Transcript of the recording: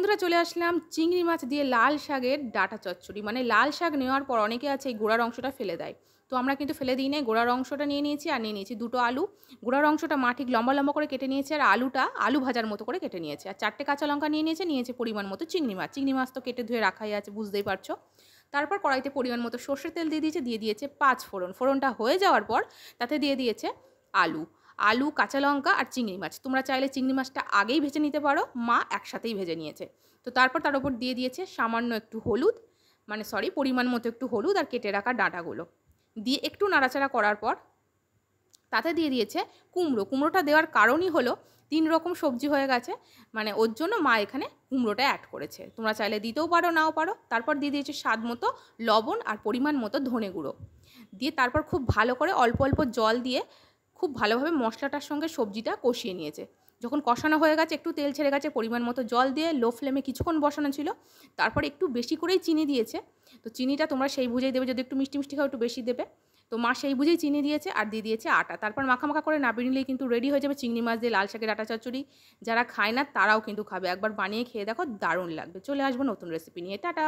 বন্ধুরা চলে আসলাম চিংড়ি মাছ দিয়ে লাল শাকের ডাঁটা চচ্চড়ি। মানে লাল শাক নেওয়ার পর অনেকে আছে এই গোড়ার অংশটা ফেলে দেয়, তো আমরা কিন্তু ফেলে দিই না। গোড়ার অংশটা নিয়ে নিয়েছি আর নিয়ে নিয়েছি দুটো আলু। গোড়ার অংশটা মা ঠিক লম্বা লম্বা করে কেটে নিয়েছে আর আলুটা আলু ভাজার মতো করে কেটে নিয়েছে। আর 4টে কাঁচা লঙ্কা নিয়েছে পরিমাণ মতো চিংড়ি মাছ। চিংড়ি মাছ তো কেটে ধুয়ে রাখাই আছে, বুঝতেই পারছো। তারপর কড়াইতে পরিমাণ মতো সর্ষের তেল দিয়ে দিয়েছে 5 ফোড়ন। ফোড়নটা হয়ে যাওয়ার পর তাতে দিয়ে দিয়েছে আলু, কাঁচা লঙ্কা আর চিংড়ি মাছ। তোমরা চাইলে চিংড়ি মাছটা আগেই ভেজে নিতে পারো, মা একসাথেই ভেজে নিয়েছে। তো তারপর তার উপর দিয়ে দিয়েছে সামান্য একটু হলুদ, পরিমাণ মতো একটু হলুদ আর কেটে রাখা ডাঁটাগুলো দিয়ে একটু নাড়াচাড়া করার পর তাতে দিয়ে দিয়েছে কুমড়োটা দেওয়ার কারণই হলো 3 রকম সবজি হয়ে গেছে, মানে ওর জন্য মা এখানে কুমড়োটা অ্যাড করেছে। তোমরা চাইলে দিতেও পারো, নাও পারো। তারপর দিয়ে দিয়েছে স্বাদ মতো লবণ আর পরিমাণ মতো ধনে গুঁড়ো দিয়ে তারপর খুব ভালো করে অল্প অল্প জল দিয়ে খুব ভালোভাবে মশলাটার সঙ্গে সবজিটা কষিয়ে নিয়েছে। যখন কষানো হয়ে গেছে, একটু তেল ছেড়ে গেছে, পরিমাণ মতো জল দিয়ে লো ফ্লেমে কিছুক্ষণ বসানো ছিল। তারপর একটু বেশি করেই চিনি দিয়েছে। তো চিনিটা তোমরা সেই বুঝেই দেবে, যদি একটু মিষ্টি মিষ্টি খাও একটু বেশি দেবে। তো মা সেই বুঝেই চিনি দিয়েছে আর দিয়ে দিয়েছে আটা। তারপর মাখা করে নামিয়ে নিলেই কিন্তু রেডি হয়ে যাবে চিংড়ি মাছ দিয়ে লাল শাকের ডাঁটা চচ্চড়ি। যারা খায় না তারাও কিন্তু খাবে, একবার বানিয়ে খেয়ে দেখো, দারুণ লাগবে। চলে আসবো নতুন রেসিপি নিয়ে। টাটা।